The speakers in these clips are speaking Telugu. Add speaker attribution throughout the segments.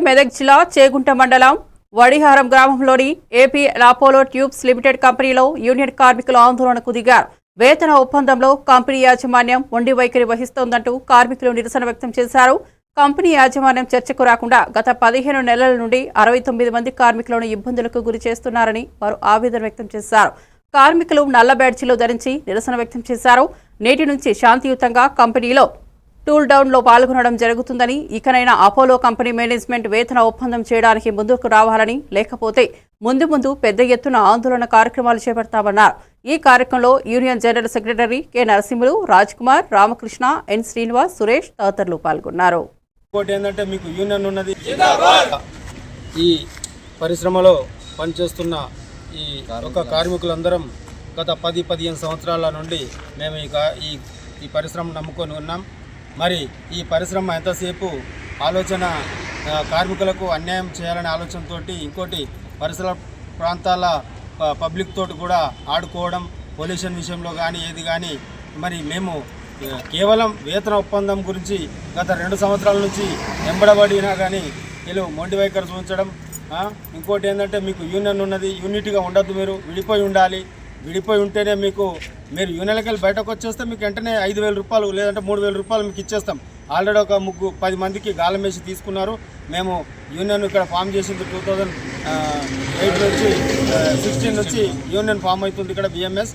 Speaker 1: మెదక్ జిల్లా చేగుంట మండలం వడిహారం గ్రామంలోని ఏపీ అపోలో ట్యూబ్స్ లిమిటెడ్ కంపెనీలో యూనియన్ కార్మికులు ఆందోళనకు దిగారు. వేతన ఒప్పందంలో కంపెనీ యాజమాన్యం మొండి వైఖరి వహిస్తోందంటూ కార్మికులు నిరసన వ్యక్తం చేశారు. కంపెనీ యాజమాన్యం చర్చకు రాకుండా గత 15 నెలల నుండి 69 మంది కార్మికులను ఇబ్బందులకు గురి చేస్తున్నారని వారు ఆవేదన వ్యక్తం చేశారు. కార్మికులు నల్ల బ్యాడ్జీలు ధరించి నిరసన వ్యక్తం చేశారు. నేటి నుంచి శాంతియుతంగా కంపెనీలో టూల్ డౌన్ లో పాల్గొనడం జరుగుతుందని, ఇకనైనా అపోలో కంపెనీ మేనేజ్మెంట్ వేతన ఒప్పందం చేయడానికి ముందుకు రావాలని, లేకపోతే ముందు పెద్ద ఎత్తున ఆందోళన కార్యక్రమాలు చేపడతామన్నారు. ఈ కార్యక్రమంలో union general secretary K Narasimhulu, Raj Kumar, Ramakrishna, N Srinivas, Suresh తదితరులు పాల్గొన్నారు.
Speaker 2: మీకు యూనియన్ ఉన్నది. ఈ పరిశ్రమలో పనిచేస్తున్న ఈ ఒక కార్మికులందరం గత 10-15 సంవత్సరాల నుండి మేము ఈ పరిశ్రమ నమ్ముకొని ఉన్నాం. మరి ఈ పరిశ్రమ ఎంతసేపు ఆలోచన కార్మికులకు అన్యాయం చేయాలనే ఆలోచనతో ఇంకోటి పరిసర ప్రాంతాల పబ్లిక్ తోటి కూడా ఆడుకోవడం, పొల్యూషన్ విషయంలో కానీ ఏది కానీ మరి మేము కేవలం వేతన ఒప్పందం గురించి గత 2 సంవత్సరాల నుంచి వెంబడబడినా కానీ వీళ్ళు మొండి వైఖరి చూపించడం. ఇంకోటి ఏంటంటే మీకు యూనియన్ ఉన్నది, యూనిటీగా ఉండద్దు, మీరు విడిపోయి ఉండాలి. విడిపోయి ఉంటేనే మీరు యూనియన్కి వెళ్ళి బయటకు వచ్చేస్తే మీకు వెంటనే 5,000 రూపాయలు లేదంటే 3,000 రూపాయలు మీకు ఇచ్చేస్తాం. ఆల్రెడీ ఒక 10 మందికి గాలం వేసి తీసుకున్నారు. మేము యూనియన్ ఇక్కడ ఫామ్ చేసింది 2008 నుంచి 16 నుంచి యూనియన్ ఫామ్ అవుతుంది ఇక్కడ బిఎంఎస్.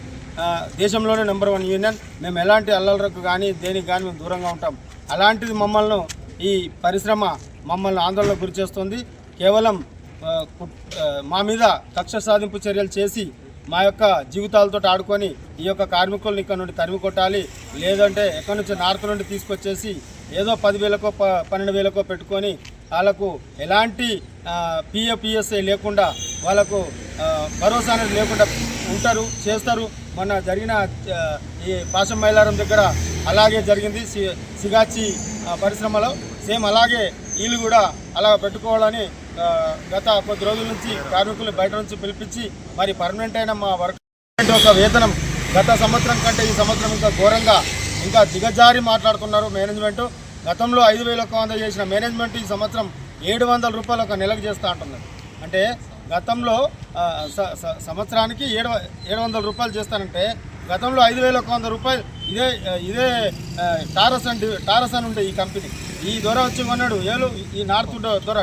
Speaker 2: దేశంలోనే నెంబర్ 1 యూనియన్. మేము ఎలాంటి అల్లలకు కానీ దేనికి కానీ మేము దూరంగా ఉంటాం. అలాంటిది ఈ పరిశ్రమ మమ్మల్ని ఆందోళనకు గురి చేస్తుంది. కేవలం మా మీద కక్ష సాధింపు చర్యలు చేసి మా యొక్క జీవితాలతో ఆడుకొని ఈ యొక్క కార్మికులను ఇక్కడ నుండి తరిమి కొట్టాలి. లేదంటే ఎక్కడి నుంచి నార్త్ నుండి తీసుకొచ్చేసి ఏదో 10,000కో 12,000కో పెట్టుకొని వాళ్ళకు ఎలాంటి పిఎఫ్ఈఎస్ఐ లేకుండా వాళ్ళకు భరోసా అనేది లేకుండా ఉంటారు, చేస్తారు. మొన్న జరిగిన ఈ పాశం మైలారం దగ్గర అలాగే జరిగింది. సిగాచి పరిశ్రమలో సేమ్ అలాగే వీళ్ళు కూడా అలా పెట్టుకోవాలని గత కొద్ది రోజుల నుంచి కార్మికులు బయట నుంచి పిలిపించి మరి పర్మనెంట్ అయిన మా వర్క్ ఒక వేతనం గత సంవత్సరం కంటే ఈ సంవత్సరం ఇంకా ఘోరంగా ఇంకా దిగజారి మాట్లాడుతున్నారు మేనేజ్మెంట్. గతంలో 5,100 చేసిన మేనేజ్మెంట్ ఈ సంవత్సరం 700 రూపాయలు ఒక నెలకు చేస్తూ అంటున్నారు. అంటే గతంలో సంవత్సరానికి 700 రూపాయలు చేస్తానంటే గతంలో 5,100 రూపాయలు ఇదే టారస్ అని ఉండే ఈ కంపెనీ. ఈ దొర వచ్చి కొన్నాడు ఈ నార్త్ దొర